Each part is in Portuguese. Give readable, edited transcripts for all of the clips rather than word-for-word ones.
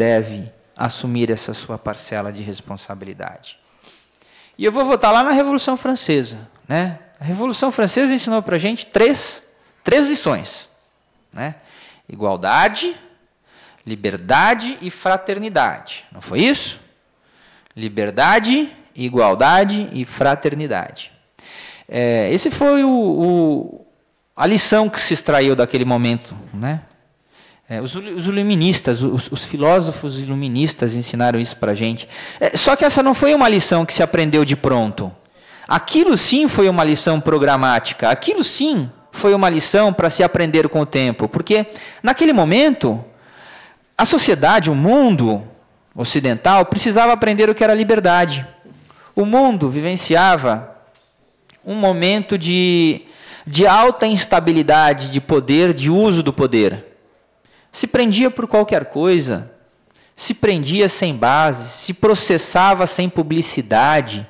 deve assumir essa sua parcela de responsabilidade. E eu vou voltar lá na Revolução Francesa, né? A Revolução Francesa ensinou para a gente três lições, né? Igualdade, liberdade e fraternidade. Não foi isso? Liberdade, igualdade e fraternidade. Esse foi a lição que se extraiu daquele momento, né? Os iluministas, os filósofos iluministas ensinaram isso para a gente. Só que essa não foi uma lição que se aprendeu de pronto. Aquilo sim foi uma lição programática. Aquilo sim foi uma lição para se aprender com o tempo. Porque, naquele momento, a sociedade, o mundo ocidental, precisava aprender o que era liberdade. O mundo vivenciava um momento de alta instabilidade de poder, de uso do poder. Se prendia por qualquer coisa, se prendia sem base, se processava sem publicidade,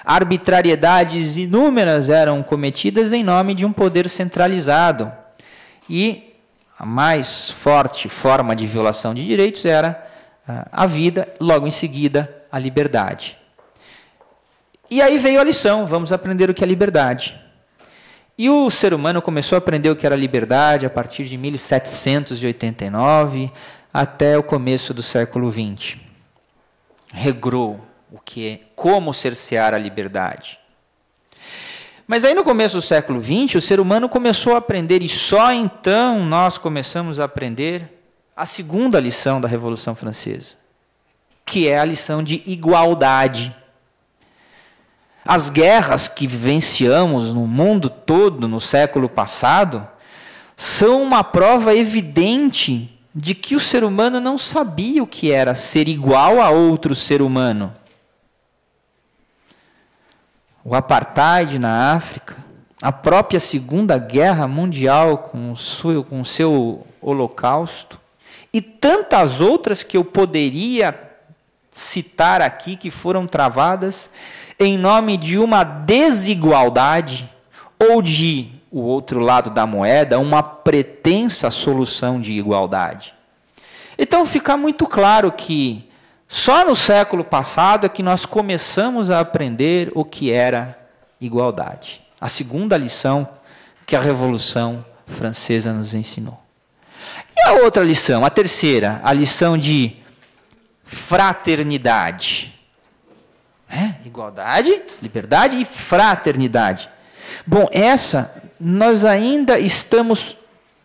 arbitrariedades inúmeras eram cometidas em nome de um poder centralizado. E a mais forte forma de violação de direitos era a vida, logo em seguida a liberdade. E aí veio a lição, vamos aprender o que é liberdade. E o ser humano começou a aprender o que era liberdade a partir de 1789 até o começo do século XX. Regrou o que é, como cercear a liberdade. Mas aí no começo do século XX, o ser humano começou a aprender, e só então nós começamos a aprender a segunda lição da Revolução Francesa, que é a lição de igualdade. As guerras que vivenciamos no mundo todo no século passado são uma prova evidente de que o ser humano não sabia o que era ser igual a outro ser humano. O apartheid na África, a própria Segunda Guerra Mundial com o seu holocausto e tantas outras que eu poderia citar aqui que foram travadas em nome de uma desigualdade ou de, o outro lado da moeda, uma pretensa solução de igualdade. Então fica muito claro que só no século passado é que nós começamos a aprender o que era igualdade. A segunda lição que a Revolução Francesa nos ensinou. E a outra lição, a terceira, a lição de fraternidade. Igualdade, liberdade e fraternidade. Bom, essa nós ainda estamos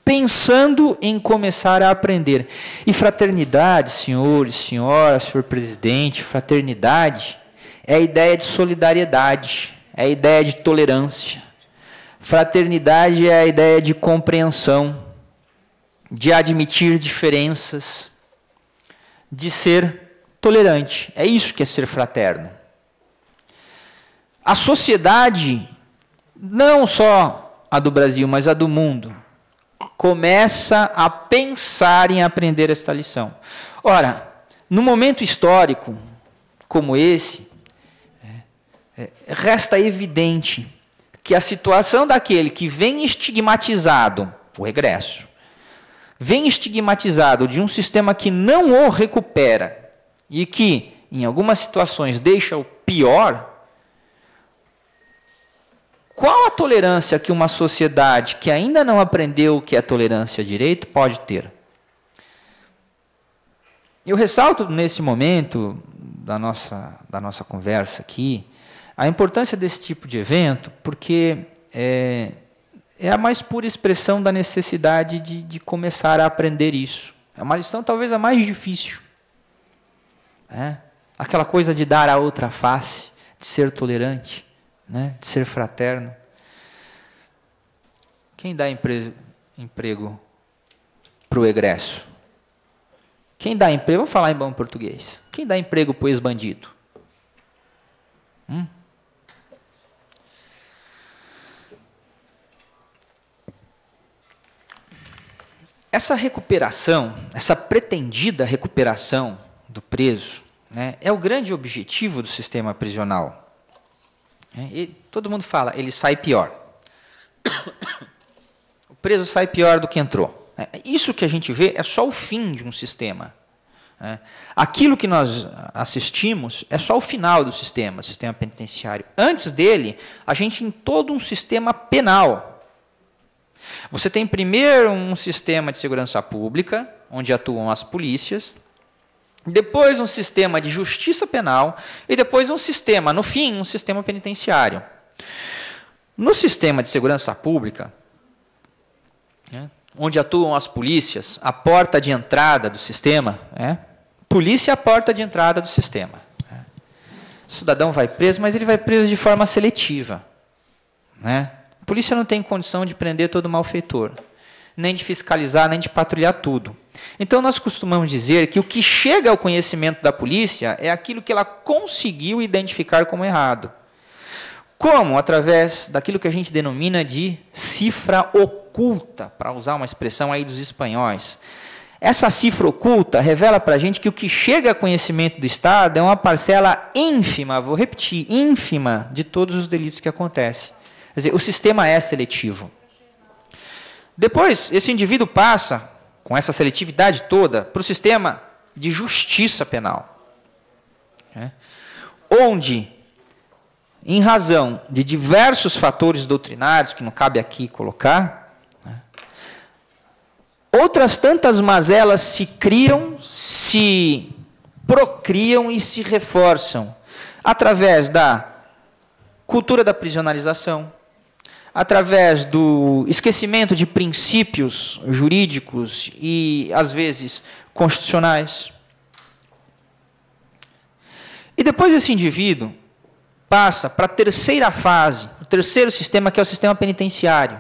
pensando em começar a aprender. E fraternidade, senhores, senhoras, senhor presidente, fraternidade é a ideia de solidariedade, é a ideia de tolerância. Fraternidade é a ideia de compreensão, de admitir diferenças, de ser tolerante. É isso que é ser fraterno. A sociedade, não só a do Brasil, mas a do mundo, começa a pensar em aprender esta lição. Ora, num momento histórico como esse, resta evidente que a situação daquele que vem estigmatizado, o regresso, vem estigmatizado de um sistema que não o recupera e que, em algumas situações, deixa o pior. Qual a tolerância que uma sociedade que ainda não aprendeu o que é tolerância direito pode ter? Eu ressalto nesse momento da nossa conversa aqui a importância desse tipo de evento, porque é a mais pura expressão da necessidade de começar a aprender isso. É uma lição talvez a mais difícil. Aquela coisa de dar a outra face, de ser tolerante, de ser fraterno. Quem dá emprego para o egresso? Quem dá emprego, vou falar em bom português, quem dá emprego para o ex-bandido? Essa recuperação, essa pretendida recuperação do preso, é o grande objetivo do sistema prisional. E todo mundo fala, ele sai pior. O preso sai pior do que entrou. Isso que a gente vê é só o fim de um sistema. né? Aquilo que nós assistimos é só o final do sistema penitenciário. Antes dele, a gente tem todo um sistema penal. Você tem primeiro um sistema de segurança pública, onde atuam as polícias, depois um sistema de justiça penal e depois um sistema, no fim, um sistema penitenciário. No sistema de segurança pública, né, onde atuam as polícias, a porta de entrada do sistema, polícia é a porta de entrada do sistema. O cidadão vai preso, mas ele vai preso de forma seletiva, né? A polícia não tem condição de prender todo malfeitor, nem de fiscalizar, nem de patrulhar tudo. Então, nós costumamos dizer que o que chega ao conhecimento da polícia é aquilo que ela conseguiu identificar como errado. Como? Através daquilo que a gente denomina de cifra oculta, para usar uma expressão aí dos espanhóis. Essa cifra oculta revela para a gente que o que chega a conhecimento do Estado é uma parcela ínfima, vou repetir, ínfima, de todos os delitos que acontecem. Quer dizer, o sistema é seletivo. Depois, esse indivíduo passa, com essa seletividade toda, para o sistema de justiça penal, onde, em razão de diversos fatores doutrinários, que não cabe aqui colocar, outras tantas mazelas se criam, se procriam e se reforçam, através da cultura da prisionalização, através do esquecimento de princípios jurídicos e, às vezes, constitucionais. E depois esse indivíduo passa para a terceira fase, o terceiro sistema, que é o sistema penitenciário,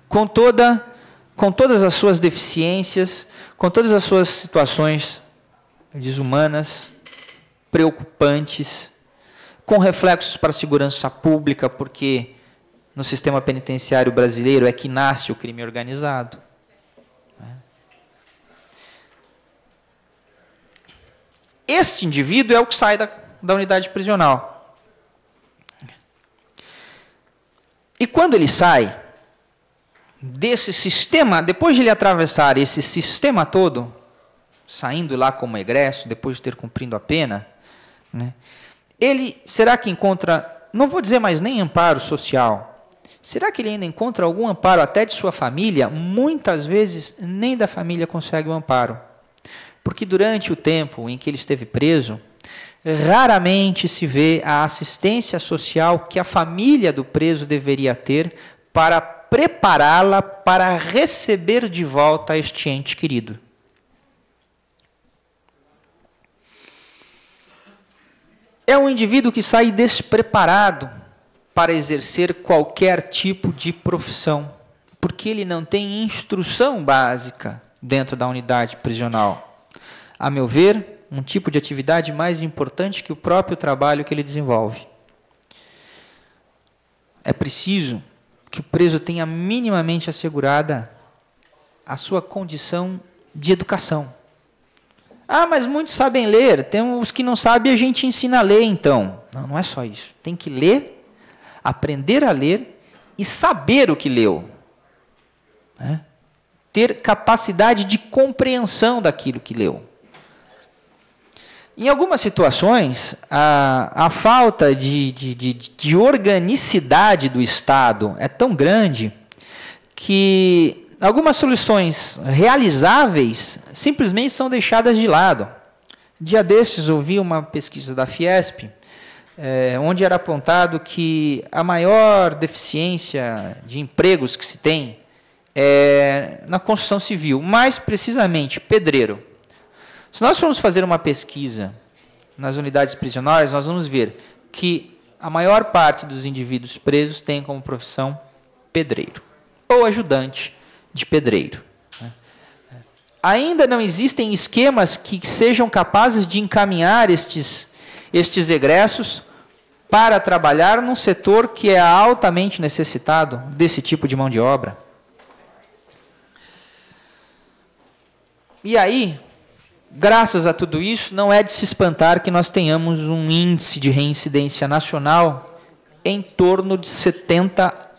com todas as suas deficiências, com todas as suas situações desumanas, preocupantes, com reflexos para a segurança pública, porque no sistema penitenciário brasileiro é que nasce o crime organizado. Esse indivíduo é o que sai da unidade prisional. E quando ele sai desse sistema, depois de ele atravessar esse sistema todo, saindo lá como egresso, depois de ter cumprido a pena, ele será que encontra, não vou dizer mais nem amparo social, será que ele ainda encontra algum amparo até de sua família? Muitas vezes nem da família consegue o amparo, porque durante o tempo em que ele esteve preso, raramente se vê a assistência social que a família do preso deveria ter para prepará-la para receber de volta este ente querido. É um indivíduo que sai despreparado para exercer qualquer tipo de profissão, porque ele não tem instrução básica dentro da unidade prisional. A meu ver, um tipo de atividade mais importante que o próprio trabalho que ele desenvolve. É preciso que o preso tenha minimamente assegurada a sua condição de educação. Ah, mas muitos sabem ler, tem os que não sabem, a gente ensina a ler, então. Não, não é só isso. Tem que ler, aprender a ler e saber o que leu. Ter capacidade de compreensão daquilo que leu. Em algumas situações, a falta de organicidade do Estado é tão grande que algumas soluções realizáveis simplesmente são deixadas de lado. Dia desses, ouvi uma pesquisa da Fiesp, onde era apontado que a maior deficiência de empregos que se tem é na construção civil, mais precisamente pedreiro. Se nós formos fazer uma pesquisa nas unidades prisionais, nós vamos ver que a maior parte dos indivíduos presos tem como profissão pedreiro ou ajudante de pedreiro. Ainda não existem esquemas que sejam capazes de encaminhar estes egressos para trabalhar num setor que é altamente necessitado desse tipo de mão de obra. E aí, graças a tudo isso, não é de se espantar que nós tenhamos um índice de reincidência nacional em torno de 70%